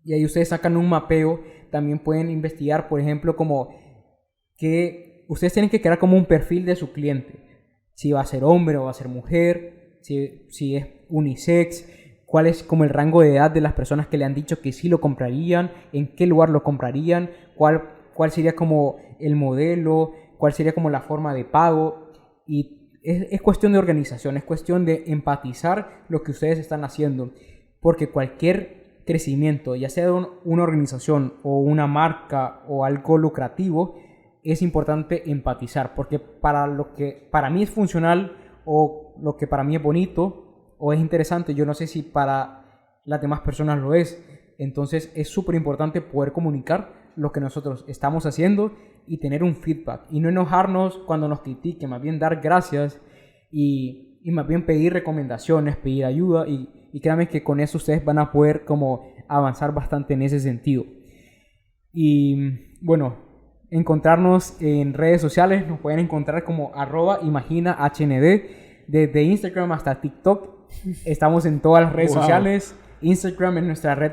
Speaker 2: Y ahí ustedes sacan un mapeo. También pueden investigar, por ejemplo, como que ustedes tienen que crear como un perfil de su cliente. Si va a ser hombre o va a ser mujer, si es unisex, cuál es como el rango de edad de las personas que le han dicho que sí lo comprarían, en qué lugar lo comprarían, cuál sería como el modelo, cuál sería como la forma de pago. Y es cuestión de organización, es cuestión de empatizar lo que ustedes están haciendo, porque cualquier crecimiento, ya sea de una organización o una marca o algo lucrativo, es importante empatizar, porque para lo que para mí es funcional o lo que para mí es bonito o es interesante, yo no sé si para las demás personas lo es. Entonces es súper importante poder comunicar lo que nosotros estamos haciendo y tener un feedback y no enojarnos cuando nos critiquen, más bien dar gracias y más bien pedir recomendaciones, pedir ayuda y créanme que con eso ustedes van a poder como avanzar bastante en ese sentido. Y bueno, encontrarnos en redes sociales, nos pueden encontrar como @imaginahnd, desde Instagram hasta TikTok. Estamos en todas las redes sociales. Instagram es nuestra red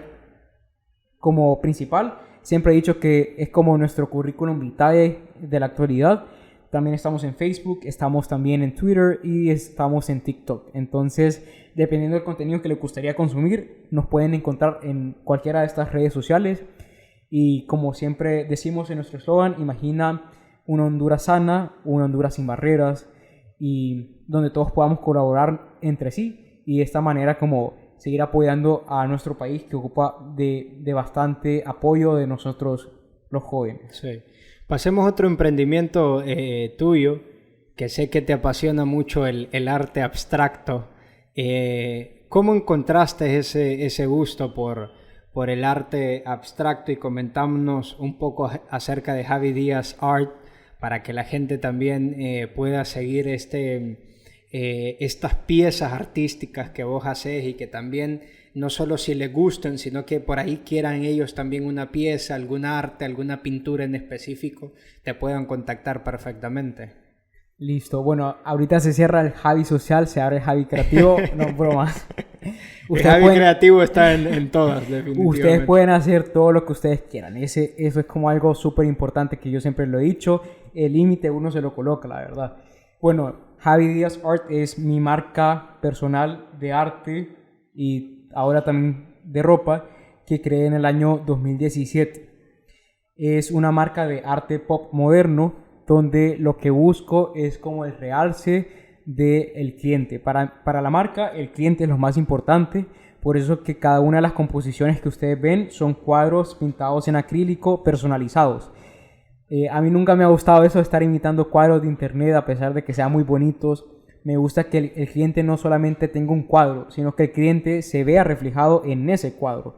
Speaker 2: como principal. Siempre he dicho que es como nuestro currículum vitae de la actualidad. También estamos en Facebook, estamos también en Twitter y estamos en TikTok. Entonces, dependiendo del contenido que les gustaría consumir, nos pueden encontrar en cualquiera de estas redes sociales. Y como siempre decimos en nuestro eslogan, imagina una Honduras sana, una Honduras sin barreras y donde todos podamos colaborar entre sí y de esta manera como seguir apoyando a nuestro país que ocupa de bastante apoyo de nosotros los jóvenes.
Speaker 1: Sí. Pasemos a otro emprendimiento tuyo, que sé que te apasiona mucho el arte abstracto. ¿Cómo encontraste ese gusto por el arte abstracto? Y comentámonos un poco acerca de Javi Díaz Art para que la gente también pueda seguir estas piezas artísticas que vos haces y que también no solo si les gusten, sino que por ahí quieran ellos también una pieza, algún arte, alguna pintura en específico, te puedan contactar perfectamente.
Speaker 2: Listo, bueno, ahorita se cierra el Javi Social, se abre el Javi Creativo, no bromas.
Speaker 1: El Javi Creativo está en todas, definitivamente.
Speaker 2: Ustedes pueden hacer todo lo que ustedes quieran, eso es como algo súper importante que yo siempre lo he dicho, el límite uno se lo coloca, la verdad. Bueno, Javi Díaz Art es mi marca personal de arte y ahora también de ropa que creé en el año 2017. Es una marca de arte pop moderno donde lo que busco es como el realce del cliente. Para la marca el cliente es lo más importante, por eso que cada una de las composiciones que ustedes ven son cuadros pintados en acrílico personalizados. A mí nunca me ha gustado eso de estar imitando cuadros de internet a pesar de que sean muy bonitos. Me gusta que el cliente no solamente tenga un cuadro, sino que el cliente se vea reflejado en ese cuadro.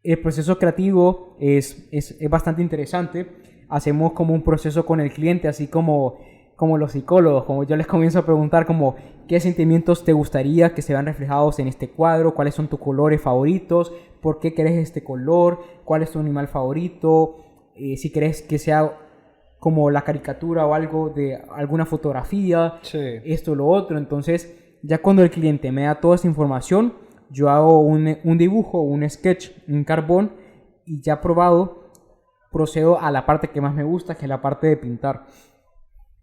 Speaker 2: El proceso creativo es bastante interesante. Hacemos como un proceso con el cliente, así como los psicólogos, como yo les comienzo a preguntar como qué sentimientos te gustaría que se vean reflejados en este cuadro, cuáles son tus colores favoritos, por qué querés este color, cuál es tu animal favorito, si querés que sea como la caricatura o algo de alguna fotografía, sí, esto o lo otro. Entonces ya cuando el cliente me da toda esa información, yo hago un dibujo, un sketch, un carbón, y ya probado procedo a la parte que más me gusta, que es la parte de pintar.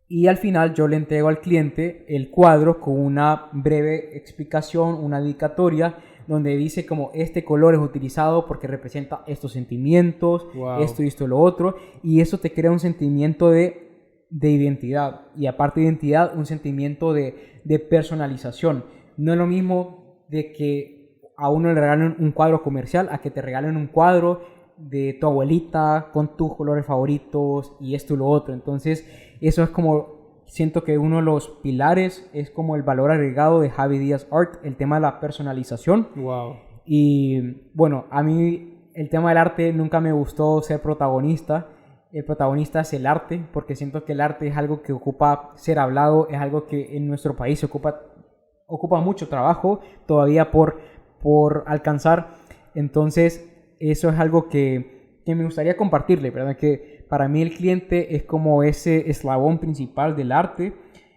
Speaker 2: Y al final yo le entrego al cliente el cuadro con una breve explicación, una dedicatoria, donde dice como este color es utilizado porque representa estos sentimientos, wow, esto y esto y lo otro, y eso te crea un sentimiento de identidad, y aparte de identidad, un sentimiento de personalización, No es lo mismo de que a uno le regalen un cuadro comercial a que te regalen un cuadro de tu abuelita con tus colores favoritos y esto y lo otro. Entonces, eso es como, siento que uno de los pilares es como el valor agregado de Javi Díaz Art, el tema de la personalización.
Speaker 1: Wow.
Speaker 2: Y bueno, a mí el tema del arte nunca me gustó ser protagonista. El protagonista es el arte, porque siento que el arte es algo que ocupa ser hablado, es algo que en nuestro país ocupa mucho trabajo todavía por alcanzar. Entonces, eso es algo que me gustaría compartirle, ¿verdad? Que para mí el cliente es como ese eslabón principal del arte,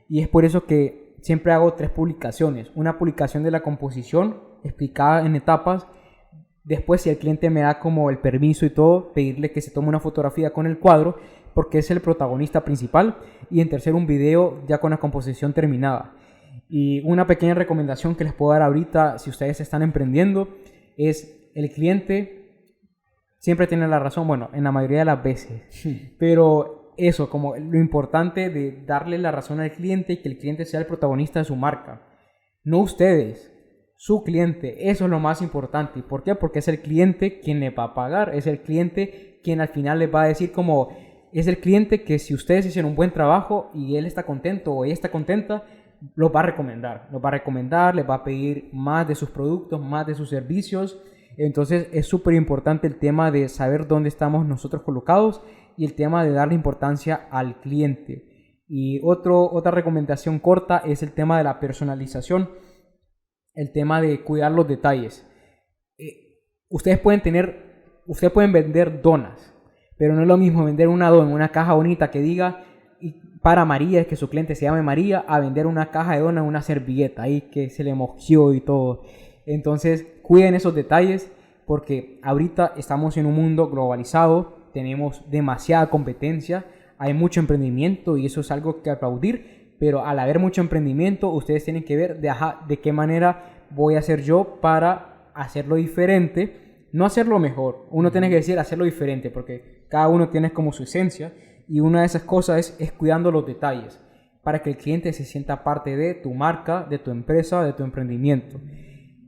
Speaker 2: y es por eso que siempre hago 3 publicaciones. Una publicación de la composición explicada en etapas. Después, si el cliente me da como el permiso y todo, pedirle que se tome una fotografía con el cuadro, porque es el protagonista principal. Y en tercero, un video ya con la composición terminada. Y una pequeña recomendación que les puedo dar ahorita, si ustedes están emprendiendo, es el cliente siempre tiene la razón, bueno, en la mayoría de las veces. Pero eso, como lo importante de darle la razón al cliente y que el cliente sea el protagonista de su marca. No ustedes. Su cliente, eso es lo más importante. ¿Y por qué? Porque es el cliente quien le va a pagar, es el cliente quien al final les va a decir como, es el cliente que si ustedes hicieron un buen trabajo y él está contento o ella está contenta, los va a recomendar, les va a pedir más de sus productos, más de sus servicios. Entonces es súper importante el tema de saber dónde estamos nosotros colocados y el tema de darle importancia al cliente. Y otra recomendación corta es el tema de la personalización. El tema de cuidar los detalles. Ustedes pueden vender donas, pero no es lo mismo vender una dona en una caja bonita que diga para María, que su cliente se llame María, a vender una caja de dona en una servilleta ahí que se le moció y todo. Entonces, cuiden esos detalles, porque ahorita estamos en un mundo globalizado, tenemos demasiada competencia, hay mucho emprendimiento y eso es algo que aplaudir. Pero al haber mucho emprendimiento, ustedes tienen que ver de qué manera voy a hacer yo para hacerlo diferente. No hacerlo mejor. Uno tiene que decir hacerlo diferente, porque cada uno tiene como su esencia. Y una de esas cosas es cuidando los detalles, para que el cliente se sienta parte de tu marca, de tu empresa, de tu emprendimiento.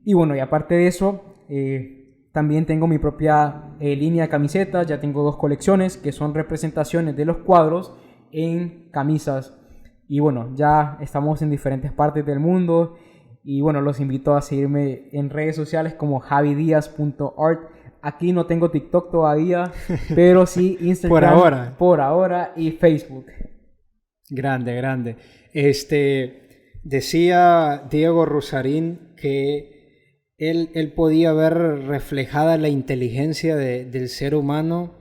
Speaker 2: Y bueno, y aparte de eso, también tengo mi propia línea de camisetas. Ya tengo 2 colecciones que son representaciones de los cuadros en camisas. Y bueno, ya estamos en diferentes partes del mundo. Y bueno, los invito a seguirme en redes sociales como javidiaz.art. Aquí no tengo TikTok todavía, pero sí Instagram. Por ahora. Y Facebook.
Speaker 1: Grande. Decía Diego Rusarín que él podía ver reflejada la inteligencia del ser humano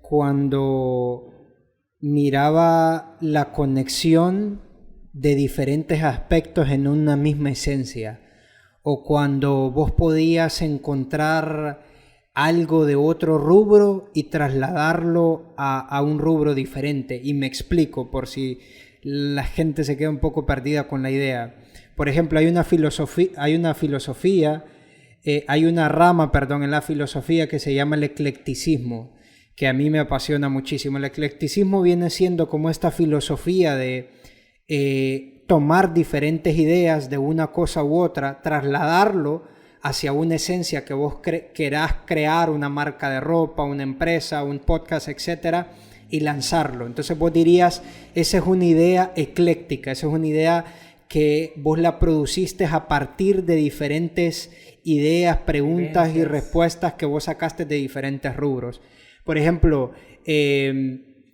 Speaker 1: cuando miraba la conexión de diferentes aspectos en una misma esencia, o cuando vos podías encontrar algo de otro rubro y trasladarlo a un rubro diferente. Y me explico por si la gente se queda un poco perdida con la idea. Por ejemplo, hay una rama en la filosofía que se llama el eclecticismo, que a mí me apasiona muchísimo. El eclecticismo viene siendo como esta filosofía de tomar diferentes ideas de una cosa u otra, trasladarlo hacia una esencia que vos querás crear, una marca de ropa, una empresa, un podcast, etcétera, y lanzarlo. Entonces vos dirías, esa es una idea ecléctica, esa es una idea que vos la produciste a partir de diferentes ideas, preguntas y respuestas que vos sacaste de diferentes rubros. Por ejemplo,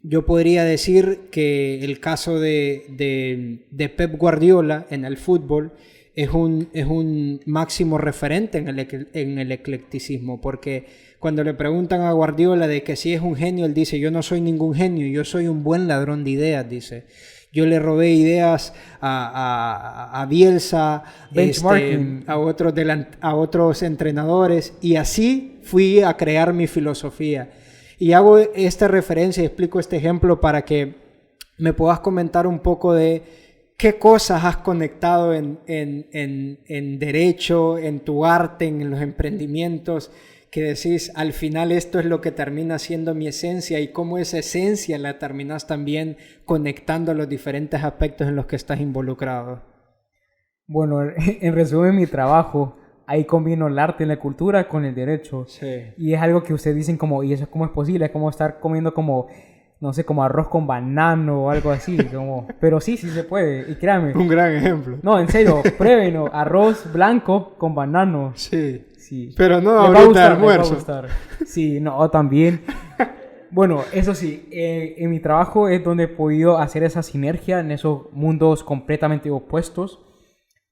Speaker 1: yo podría decir que el caso de Pep Guardiola en el fútbol es un máximo referente en el eclecticismo, porque cuando le preguntan a Guardiola de que si es un genio, él dice, yo no soy ningún genio, yo soy un buen ladrón de ideas, dice. Yo le robé ideas a Bielsa, a otros entrenadores, y así fui a crear mi filosofía. Y hago esta referencia y explico este ejemplo para que me puedas comentar un poco de qué cosas has conectado en derecho, en tu arte, en los emprendimientos, que decís, al final esto es lo que termina siendo mi esencia, y cómo esa esencia la terminas también conectando a los diferentes aspectos en los que estás involucrado.
Speaker 2: Bueno, en resumen, mi trabajo, ahí combino el arte y la cultura con el derecho.
Speaker 1: Sí.
Speaker 2: Y es algo que ustedes dicen como, ¿y eso cómo es posible? Es como estar comiendo como, no sé, como arroz con banano o algo así. Como... Pero sí, sí se puede. Y créanme.
Speaker 1: Un gran ejemplo.
Speaker 2: No, en serio, pruébenlo. Arroz blanco con banano.
Speaker 1: Sí.
Speaker 2: Sí.
Speaker 1: Pero no
Speaker 2: Les va a
Speaker 1: ahorita de
Speaker 2: gustar, les va a
Speaker 1: almuerzo.
Speaker 2: gustar. Sí, no, también. Bueno, eso sí, en mi trabajo es donde he podido hacer esa sinergia en esos mundos completamente opuestos,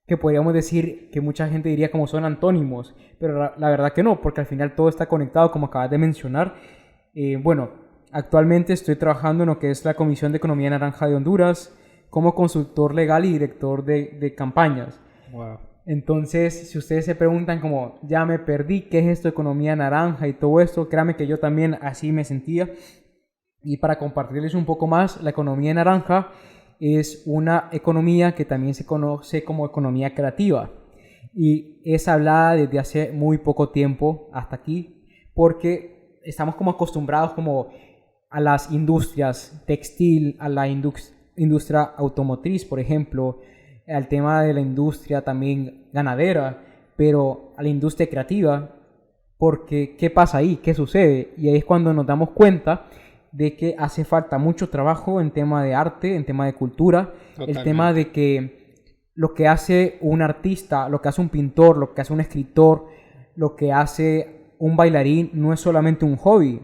Speaker 2: que podríamos decir que mucha gente diría como son antónimos, pero la verdad que no, porque al final todo está conectado, como acabas de mencionar. Bueno, actualmente estoy trabajando en lo que es la Comisión de Economía Naranja de Honduras como consultor legal y director de campañas.
Speaker 1: Wow.
Speaker 2: Entonces, si ustedes se preguntan como, ya me perdí, ¿qué es esto de economía naranja y todo esto? Créanme que yo también así me sentía. Y para compartirles un poco más, la economía naranja es una economía que también se conoce como economía creativa. Y es hablada desde hace muy poco tiempo hasta aquí, porque estamos como acostumbrados como a las industrias textil, a la industria automotriz, por ejemplo, al tema de la industria también ganadera, pero a la industria creativa, porque ¿qué pasa ahí? ¿Qué sucede? Y ahí es cuando nos damos cuenta de que hace falta mucho trabajo en tema de arte, en tema de cultura,
Speaker 1: Totalmente.
Speaker 2: el tema de que lo que hace un artista, lo que hace un pintor, lo que hace un escritor, lo que hace un bailarín no es solamente un hobby,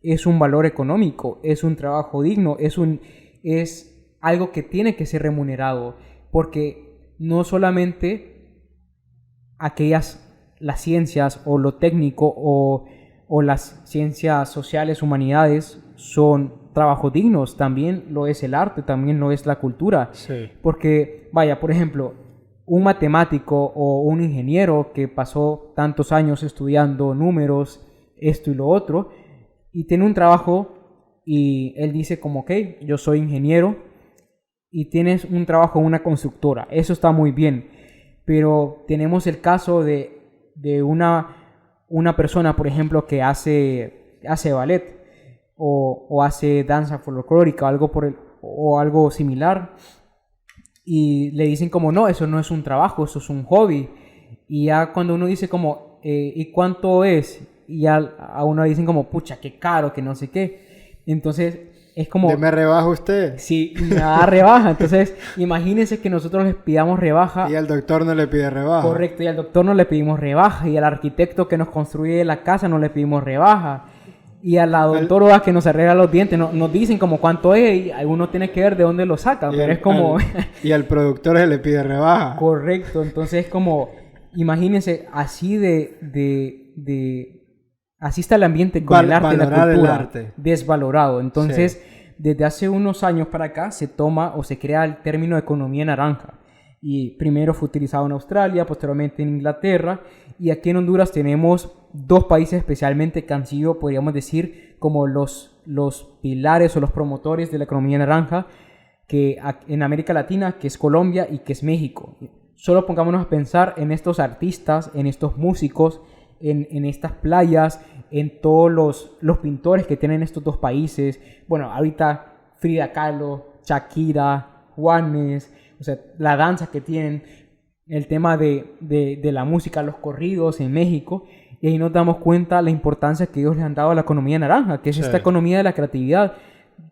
Speaker 2: es un valor económico, es un trabajo digno, es algo que tiene que ser remunerado, porque no solamente las ciencias o lo técnico o las ciencias sociales, humanidades son trabajos dignos, también lo es el arte, también lo es la cultura.
Speaker 1: Sí.
Speaker 2: Porque, vaya, por ejemplo, un matemático o un ingeniero que pasó tantos años estudiando números, esto y lo otro, y tiene un trabajo y él dice como, ok, yo soy ingeniero y tienes un trabajo en una constructora, eso está muy bien, pero tenemos el caso de una persona, por ejemplo, que hace ballet o hace danza folclórica o algo similar, y le dicen como, no, eso no es un trabajo, eso es un hobby. Y ya cuando uno dice como, ¿y cuánto es? Y ya a uno le dicen como, pucha, qué caro, que no sé qué. Entonces es como...
Speaker 1: ¿De me rebaja usted?
Speaker 2: Sí, me da rebaja. Entonces imagínense que nosotros les pidamos rebaja.
Speaker 1: Y al doctor no le pide rebaja.
Speaker 2: Correcto, y al doctor no le pedimos rebaja. Y al arquitecto que nos construye la casa no le pedimos rebaja. Y a la odontóloga que nos arregla los dientes nos dicen como cuánto es, y uno tiene que ver de dónde lo saca, pero es como...
Speaker 1: y al productor se le pide rebaja.
Speaker 2: Correcto, entonces es como, imagínense, así así está el ambiente con el arte y la cultura, desvalorado. Entonces, sí, desde hace unos años para acá se toma o se crea el término economía naranja. Y primero fue utilizado en Australia, posteriormente en Inglaterra, y aquí en Honduras tenemos dos países especialmente que han sido, podríamos decir, como los pilares o los promotores de la economía naranja, que en América Latina, que es Colombia y que es México. Solo pongámonos a pensar en estos artistas, en estos músicos, en estas playas, en todos los pintores que tienen estos dos países. Bueno, ahorita Frida Kahlo, Shakira, Juanes, o sea, la danza que tienen, el tema de la música, los corridos en México, y ahí nos damos cuenta la importancia que ellos le han dado a la economía naranja, que es esta economía de la creatividad,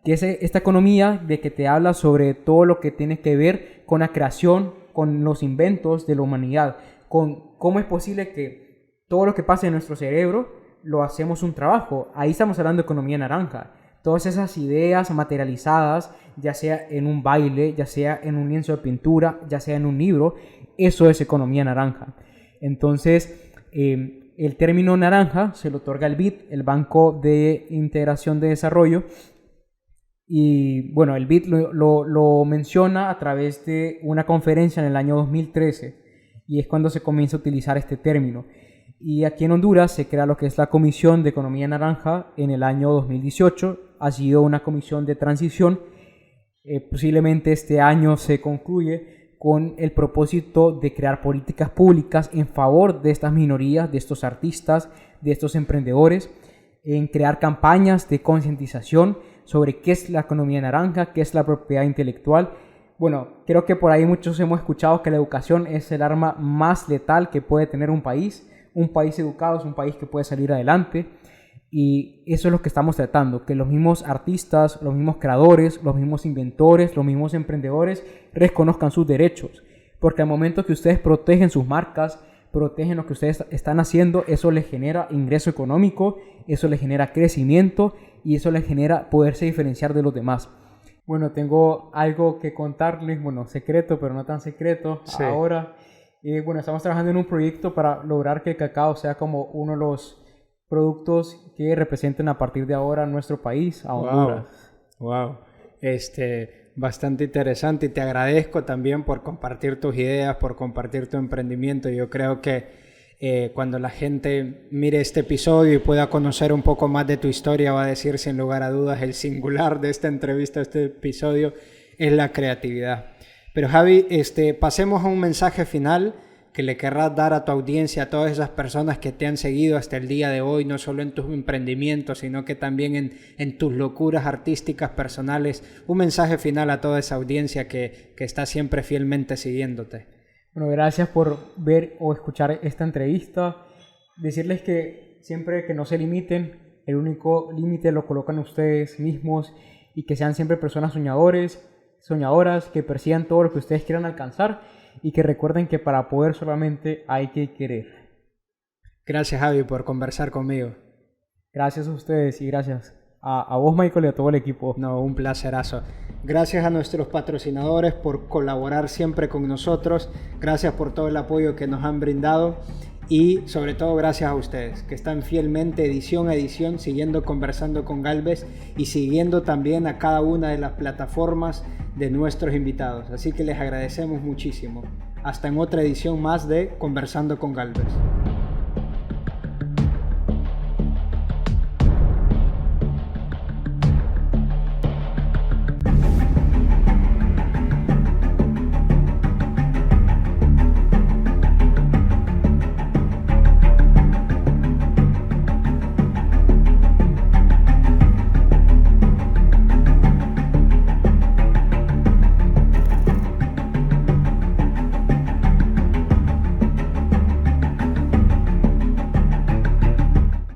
Speaker 2: que es esta economía de que te habla sobre todo lo que tiene que ver con la creación, con los inventos de la humanidad, con cómo es posible que todo lo que pasa en nuestro cerebro lo hacemos un trabajo. Ahí estamos hablando de economía naranja. Todas esas ideas materializadas, ya sea en un baile, ya sea en un lienzo de pintura, ya sea en un libro, eso es economía naranja. Entonces, el término naranja se lo otorga el BID, el Banco de Integración de Desarrollo, y bueno, el BID lo menciona a través de una conferencia en el año 2013, y es cuando se comienza a utilizar este término. Y aquí en Honduras se crea lo que es la Comisión de Economía Naranja en el año 2018. Ha sido una comisión de transición. Posiblemente este año se concluye con el propósito de crear políticas públicas en favor de estas minorías, de estos artistas, de estos emprendedores, en crear campañas de concientización sobre qué es la economía naranja, qué es la propiedad intelectual, bueno, creo que por ahí muchos hemos escuchado que la educación es el arma más letal que puede tener un país. Un país educado es un país que puede salir adelante. Y eso es lo que estamos tratando, que los mismos artistas, los mismos creadores, los mismos inventores, los mismos emprendedores reconozcan sus derechos. Porque al momento que ustedes protegen sus marcas, protegen lo que ustedes están haciendo, eso les genera ingreso económico, eso les genera crecimiento y eso les genera poderse diferenciar de los demás. Bueno, tengo algo que contarles, bueno, secreto, pero no tan secreto. Sí. Ahora, bueno, estamos trabajando en un proyecto para lograr que el cacao sea como uno de los productos que representen a partir de ahora nuestro país, a Honduras.
Speaker 1: Wow. Bastante interesante, y te agradezco también por compartir tus ideas, por compartir tu emprendimiento. Yo creo que cuando la gente mire este episodio y pueda conocer un poco más de tu historia, va a decir sin lugar a dudas el singular de esta entrevista, este episodio, es la creatividad. Pero Javi, pasemos a un mensaje final que le querrás dar a tu audiencia, a todas esas personas que te han seguido hasta el día de hoy, no solo en tus emprendimientos, sino que también en tus locuras artísticas personales. Un mensaje final a toda esa audiencia que está siempre fielmente siguiéndote.
Speaker 2: Bueno, gracias por ver o escuchar esta entrevista. Decirles que siempre que no se limiten, el único límite lo colocan ustedes mismos, y que sean siempre personas soñadoras, que persigan todo lo que ustedes quieran alcanzar, y que recuerden que para poder solamente hay que querer.
Speaker 1: Gracias, Javi, por conversar conmigo.
Speaker 2: Gracias a ustedes y gracias a vos, Michael, y a todo el equipo.
Speaker 1: No, un placerazo. Gracias a nuestros patrocinadores por colaborar siempre con nosotros. Gracias por todo el apoyo que nos han brindado. Y sobre todo gracias a ustedes que están fielmente edición a edición siguiendo Conversando con Galvez y siguiendo también a cada una de las plataformas de nuestros invitados. Así que les agradecemos muchísimo. Hasta en otra edición más de Conversando con Galvez.